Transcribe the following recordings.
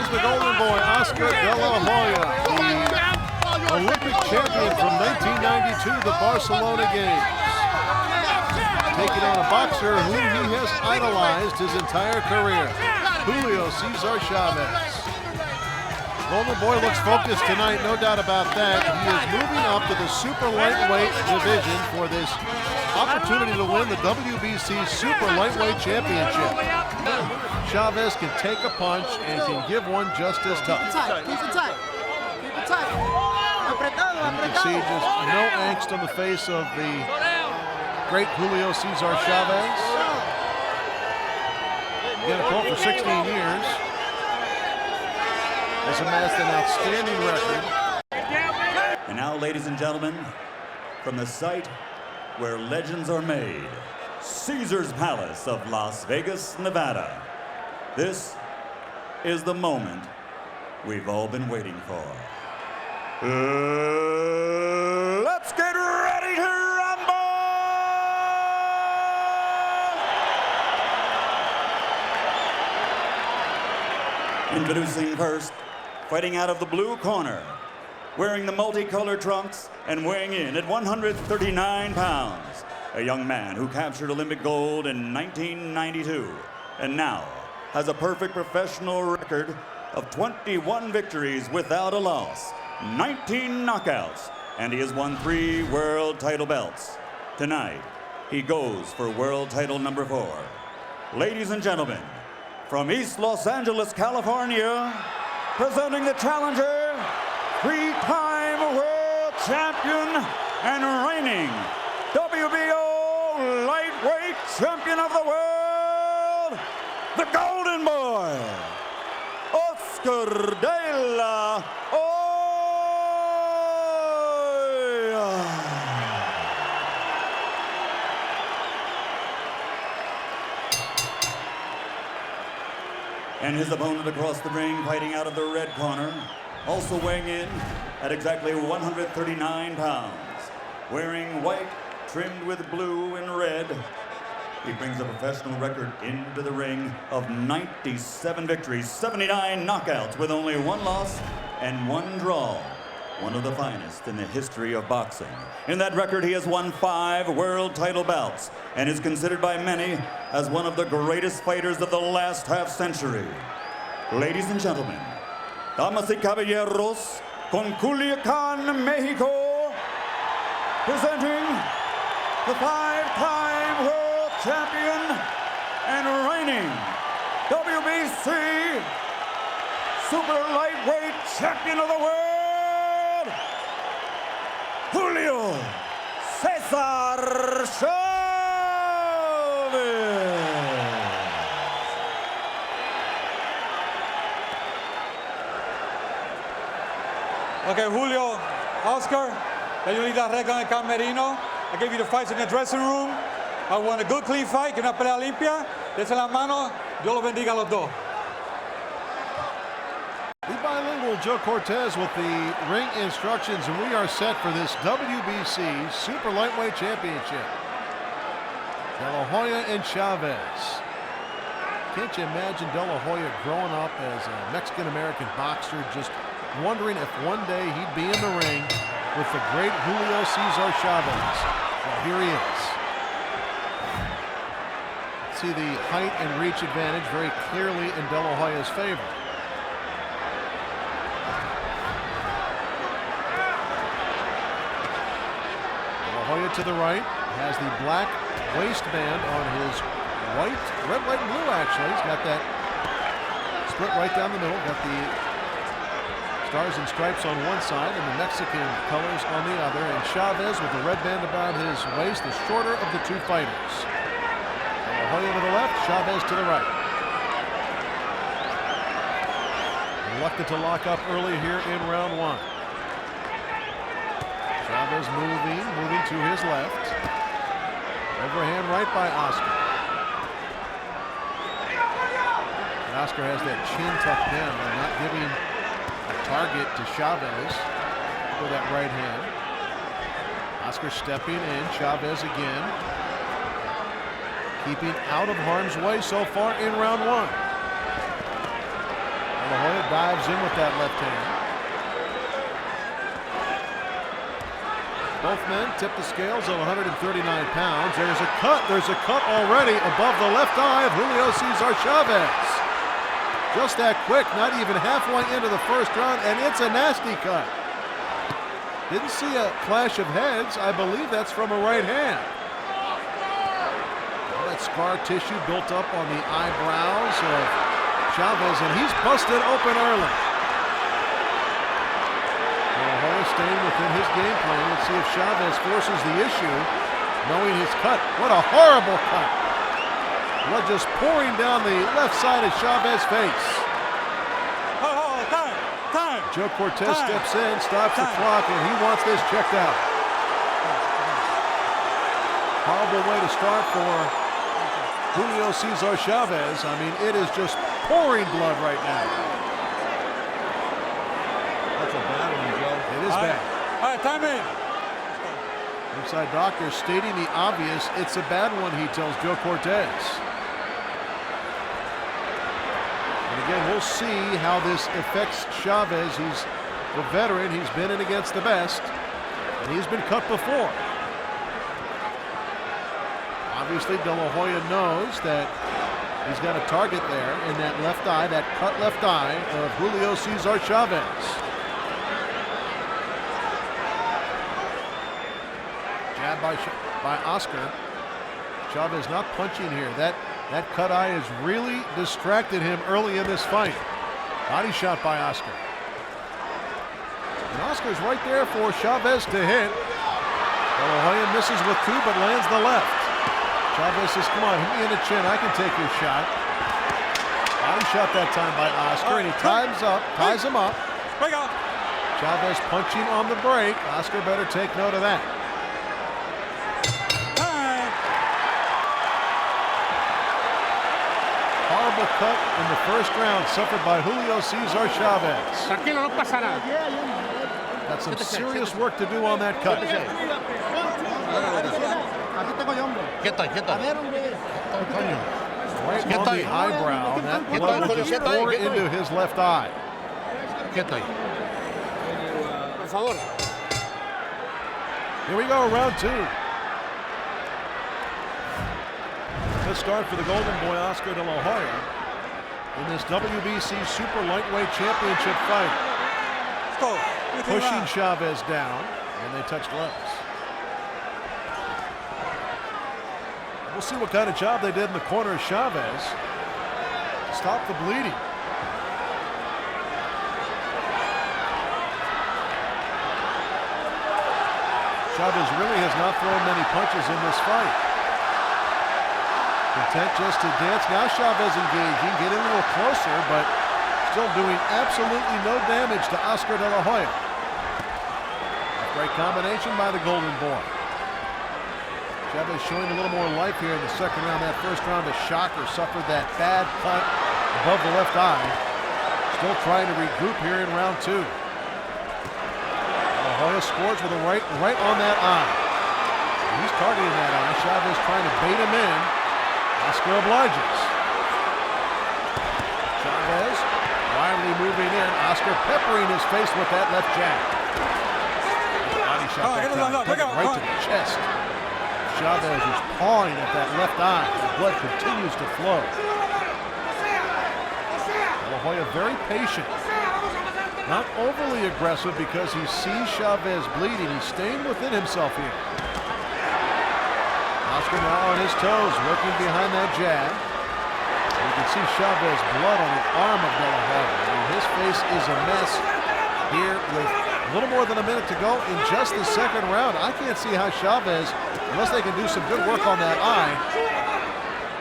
is the golden boy, Oscar De La Hoya, the Olympic champion from 1992, the Barcelona Games. Taking on a boxer whom he has idolized his entire career, Julio Cesar Chavez. Golden Boy looks focused tonight, no doubt about that. He is moving up to the super lightweight division for this opportunity to win the WBC Super Lightweight Championship. Chavez can take a punch and can give one just as tough. Keep it tight. Keep it tight. And you can see just no angst on the face of the great Julio Cesar Chavez. Again, a pro for 16 years. Has amassed an outstanding record. And now, ladies and gentlemen, from the site where legends are made, Caesar's Palace of Las Vegas, Nevada, this is the moment we've all been waiting for. Let's get ready to rumble! Introducing first, fighting out of the blue corner, wearing the multicolored trunks and weighing in at 139 pounds, a young man who captured Olympic gold in 1992 and now has a perfect professional record of 21 victories without a loss, 19 knockouts, and he has won 3 world title belts. Tonight, he goes for world title number 4. Ladies and gentlemen, from East Los Angeles, California, presenting the challenger, 3-time world champion and reigning WBO lightweight champion of the world, the Golden Boy, Oscar De La Hoya. And his opponent across the ring, fighting out of the red corner, also weighing in at exactly 139 pounds, wearing white trimmed with blue and red. He brings a professional record into the ring of 97 victories, 79 knockouts with only 1 loss and 1 draw. One of the finest in the history of boxing. In that record, he has won 5 world title bouts and is considered by many as one of the greatest fighters of the last half-century. Ladies and gentlemen, damas y caballeros, con Culiacan, Mexico, presenting the 5-time world champion and reigning WBC Super Lightweight Champion of the World, Julio Cesar Chavez. Okay, Julio, Oscar, ya yo la regla en el camerino. I gave you the fights in the dressing room. I won a good, clean fight, que una pelea limpia. Dense la mano, Dios los bendiga a los dos. The bilingual Joe Cortez with the ring instructions, and we are set for this WBC Super Lightweight Championship. De La Hoya and Chavez. Can't you imagine De La Hoya growing up as a Mexican-American boxer, just wondering if one day he'd be in the ring with the great Julio Cesar Chavez. Well, here he is. See the height and reach advantage very clearly in De La Hoya's favor. De La Hoya to the right has the black waistband on his white, red, white, and blue actually. He's got that split right down the middle. Got the stars and stripes on one side and the Mexican colors on the other. And Chavez with the red band about his waist, the shorter of the 2 fighters. De La Hoya to the left, Chavez to the right. Reluctant to lock up early here in round 1. Chavez moving to his left. Overhand right by Oscar. And Oscar has that chin tucked down and not giving target to Chavez with that right hand. Oscar stepping in, Chavez again. Keeping out of harm's way so far in round 1. La Hoya dives in with that left hand. Both men tip the scales of 139 pounds. There's a cut. There's a cut already above the left eye of Julio Cesar Chavez. Just that quick, not even halfway into the first round, and it's a nasty cut. Didn't see a clash of heads. I believe that's from a right hand. All that scar tissue built up on the eyebrows of Chavez, and he's busted open early. Hoya staying within his game plan. Let's see if Chavez forces the issue, knowing his cut. What a horrible cut. Blood just pouring down the left side of Chavez's face. Time. Joe Cortez steps in, stops the clock, and he wants this checked out. Horrible way to start for Julio Cesar Chavez. I mean, it is just pouring blood right now. That's a bad one, Joe. It is bad. All right, time in. Inside doctor stating the obvious. It's a bad one, he tells Joe Cortez. And again, we'll see how this affects Chavez. He's a veteran. He's been in against the best, and he's been cut before. Obviously, De La Hoya knows that he's got a target there in that left eye, that cut left eye of Julio Cesar Chavez. Jab by Oscar. Chavez not punching here. That cut eye has really distracted him early in this fight. Body shot by Oscar. And Oscar's right there for Chavez to hit. De La Hoya misses with two, but lands the left. Chavez says, come on, hit me in the chin. I can take your shot. Body shot that time by Oscar, and he ties him up. Chavez punching on the break. Oscar better take note of that. Horrible cut in the first round suffered by Julio Cesar Chavez. Tranquilo, no pasa nada. Got some serious work to do on that cut. Right on the eyebrow, and that blood will just pour into his left eye. Here we go, round two. Good start for the Golden Boy, Oscar De La Hoya, in this WBC Super Lightweight Championship fight. Pushing Chavez down, and they touch gloves. We'll see what kind of job they did in the corner of Chavez. Stop the bleeding. Chavez really has not thrown many punches in this fight. Content just to dance. Now Chavez engaging, getting a little closer, but still doing absolutely no damage to Oscar De La Hoya. A great combination by the Golden Boy. Chavez showing a little more life here in the second round. That first round, the shocker suffered that bad cut above the left eye. Still trying to regroup here in round two. La Hoya scores with a right on that eye. He's targeting that eye. Chavez trying to bait him in. Oscar obliges. Chavez wildly moving in. Oscar peppering his face with that left jab. Body shot that time, right to the chest. Chavez is pawing at that left eye. The blood continues to flow. La Hoya very patient. Not overly aggressive because he sees Chavez bleeding. He's staying within himself here. Oscar now on his toes, working behind that jab. You can see Chavez blood on the arm of De La Hoya. I mean, his face is a mess here with a little more than a minute to go in just the second round. I can't see how Chavez, unless they can do some good work on that eye,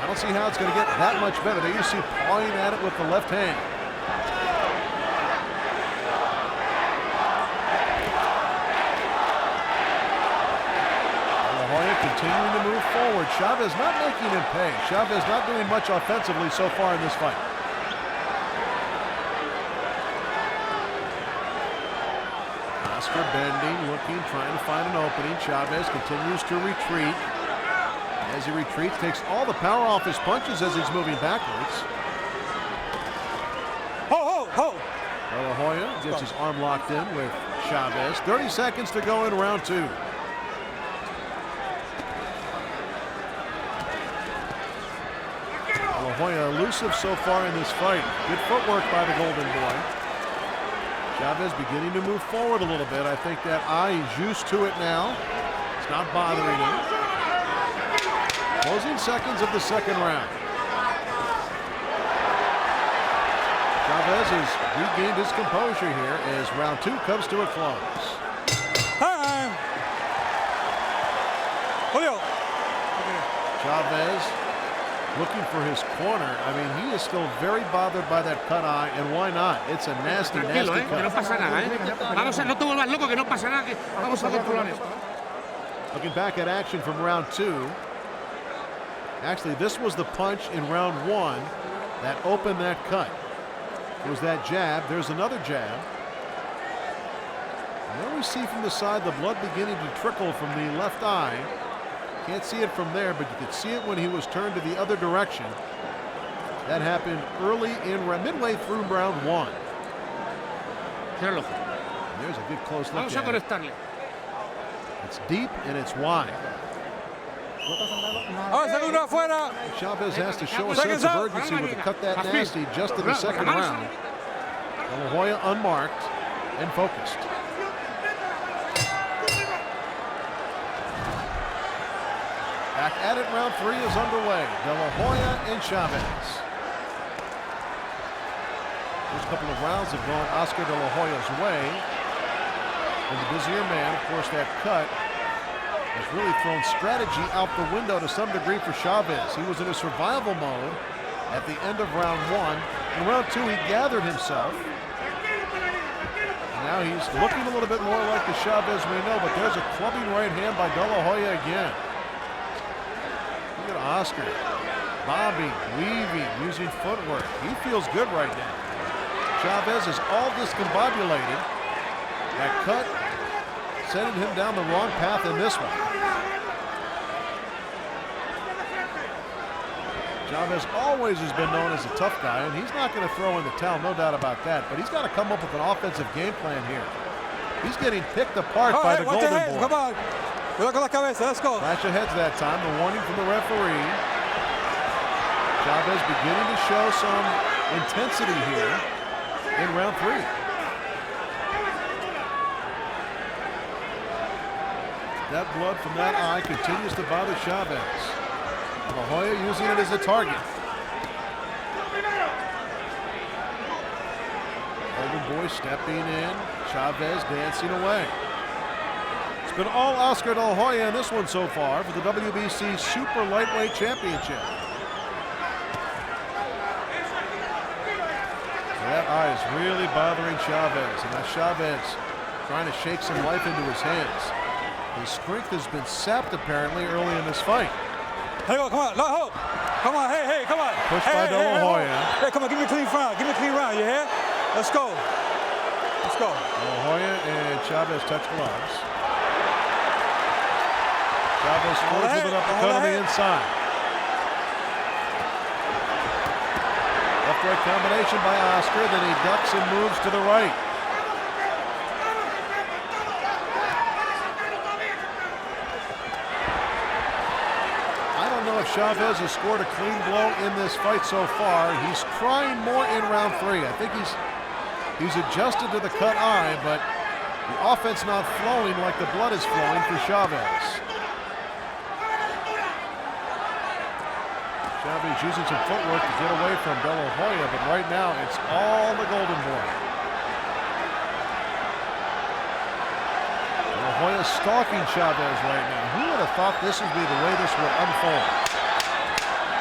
I don't see how it's going to get that much better. There you see pawing at it with the left hand. La Hoya continuing to move forward. Chavez not making him pay. Chavez not doing much offensively so far in this fight. Oscar bending, looking, trying to find an opening. Chavez continues to retreat. As he retreats, takes all the power off his punches as he's moving backwards. Gets his arm locked in with Chavez. 30 seconds to go in round 2. Hoya elusive so far in this fight. Good footwork by the Golden Boy. Chavez beginning to move forward a little bit. I think that eye is used to it now. It's not bothering him. Closing seconds of the second round. Chavez has regained his composure here as round 2 comes to a close. Time. Julio. Chavez looking for his corner. I mean, he is still very bothered by that cut eye, and why not? It's a nasty, nasty cut. Que no pasa nada, Vamos a, no te vuelvas loco, que no pasa nada, que vamos a controlar esto. Looking back at action from round 2. Actually, this was the punch in round 1 that opened that cut. It was that jab. There's another jab. And then we see from the side the blood beginning to trickle from the left eye. Can't see it from there, but you could see it when he was turned to the other direction. That happened early in midway through round 1. There's a good close look at it. It's deep and it's wide. Chavez has to show a sense of urgency with a cut that nasty just in the second round. De La Hoya unmarked and focused. Back at it, round 3 is underway. De La Hoya and Chavez. First couple of rounds have gone Oscar De La Hoya's way. And the busier man, of course, that cut has really thrown strategy out the window to some degree for Chavez. He was in a survival mode at the end of round 1. In round 2, he gathered himself. And now he's looking a little bit more like the Chavez we know, but there's a clubbing right hand by De La Hoya again. Look at Oscar, bobbing, weaving, using footwork. He feels good right now. Chavez is all discombobulated. That cut sending him down the wrong path in this one. Chavez always has been known as a tough guy, and he's not going to throw in the towel, no doubt about that, but he's got to come up with an offensive game plan here. He's getting picked apart by the Golden Boy. Come on. Look at la cabeza. Let's go. Flash of heads that time. The warning from the referee. Chavez beginning to show some intensity here in round 3. That blood from that eye continues to bother Chavez. La Hoya using it as a target. Golden Boy stepping in. Chavez dancing away. It's been all Oscar De La Hoya in this one so far for the WBC Super Lightweight Championship. That eye is really bothering Chavez, and now Chavez trying to shake some life into his hands. His strength has been sapped apparently early in this fight. Hey, come on, come on, hey, come on. Pushed by De La Hoya. Hey, come on, give me a clean round, you hear? Let's go. Let's go. De La Hoya and Chavez touch gloves. Chavez scores with an uppercut on the inside. Left-right combination by Oscar, then he ducks and moves to the right. I don't know if Chavez has scored a clean blow in this fight so far. He's trying more in round 3. I think he's adjusted to the cut eye, but the offense not flowing like the blood is flowing for Chavez. Chavez using some footwork to get away from De La Hoya, but right now it's all the Golden Boy. De La Hoya stalking Chavez right now. Who would have thought this would be the way this would unfold?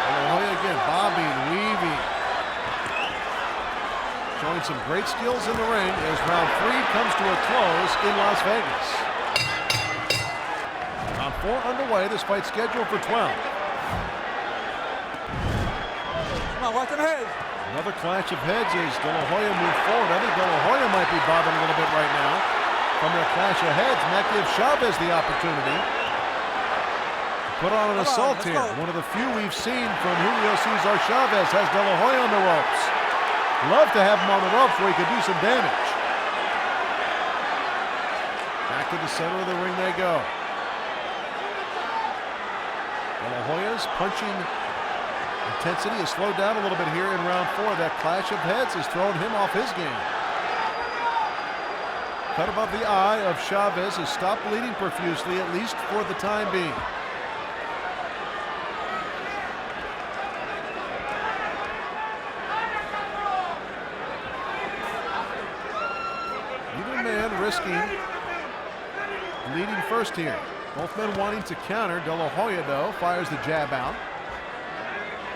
De La Hoya again, bobbing, weaving. Showing some great skills in the ring as round 3 comes to a close in Las Vegas. Round 4 underway, this fight scheduled for 12. Come on, watch them heads. Another clash of heads as De La Hoya moves forward. I think De La Hoya might be bothered a little bit right now from their clash of heads, and that gives Chavez the opportunity to put on an assault here. One of the few we've seen from Julio Cesar Chavez has De La Hoya on the ropes. Love to have him on the ropes where he could do some damage. to the center of the ring they go. De La Hoya's punching intensity has slowed down a little bit here in round 4. That clash of heads has thrown him off his game. Cut above the eye of Chavez has stopped bleeding profusely, at least for the time being. Either man risking leading first here. Both men wanting to counter. De La Hoya, though, fires the jab out.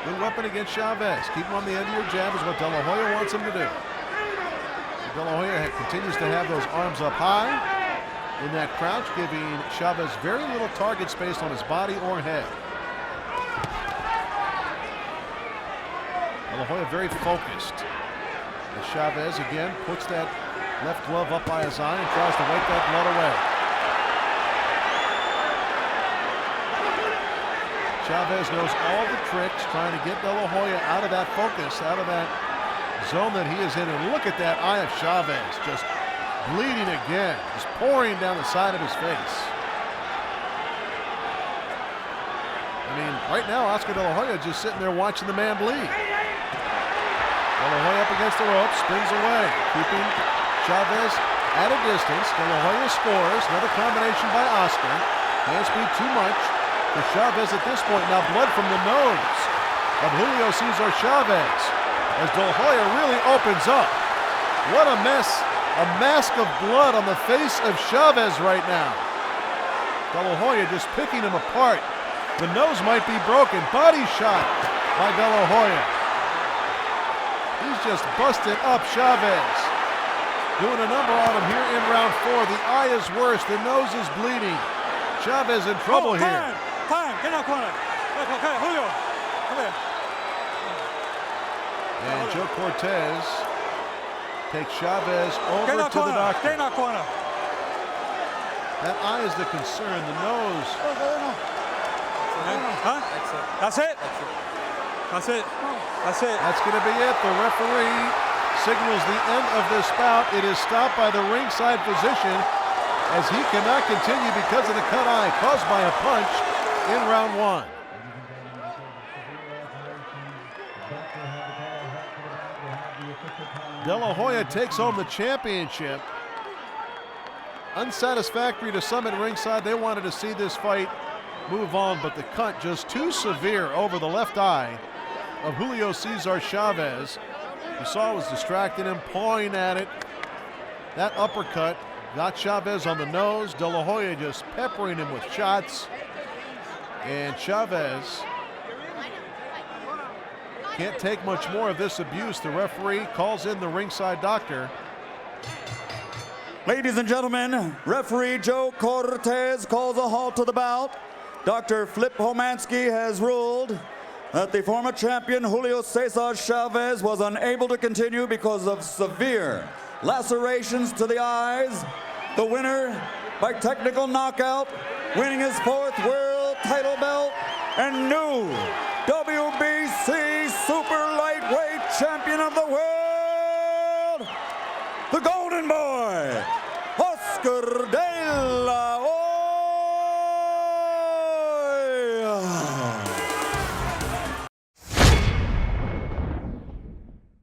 Good weapon against Chavez. Keep him on the end of your jab is what De La Hoya wants him to do. De La Hoya continues to have those arms up high in that crouch, giving Chavez very little target space on his body or head. De La Hoya very focused. As Chavez again puts that left glove up by his eye and tries to wipe that blood away. Chavez knows all the tricks, trying to get De La Hoya out of that focus, out of that zone that he is in. And look at that eye of Chavez, just bleeding again, just pouring down the side of his face. I mean, right now, Oscar De La Hoya just sitting there watching the man bleed. De La Hoya up against the rope, spins away, keeping Chavez at a distance. De La Hoya scores. Another combination by Oscar. Can't speed too much for Chavez at this point. Now blood from the nose of Julio Cesar Chavez as De La Hoya really opens up. What a mess. A mask of blood on the face of Chavez right now. De La Hoya just picking him apart. The nose might be broken. Body shot by De La Hoya. He's just busted up Chavez. Doing a number on him here in round 4. The eye is worse. The nose is bleeding. Chavez in trouble here. Time. Get out corner. Okay, Julio. Come here. And Joe Cortez takes Chavez over to the doctor. Get out corner. That eye is the concern. The nose. Huh? That's it. That's it. That's it. That's going to be it. The referee signals the end of this bout. It is stopped by the ringside physician as he cannot continue because of the cut eye caused by a punch in round 1. De La Hoya takes home the championship. Unsatisfactory to some at ringside. They wanted to see this fight move on, but the cut just too severe over the left eye of Julio Cesar Chavez. You saw it was distracting him, pawing at it. That uppercut got Chavez on the nose. De La Hoya just peppering him with shots. And Chavez can't take much more of this abuse. The referee calls in the ringside doctor. Ladies and gentlemen, referee Joe Cortez calls a halt to the bout. Dr. Flip Homansky has ruled that the former champion Julio Cesar Chavez was unable to continue because of severe lacerations to the eyes. The winner by technical knockout, winning his 4th world title belt and new WBC super lightweight champion of the world,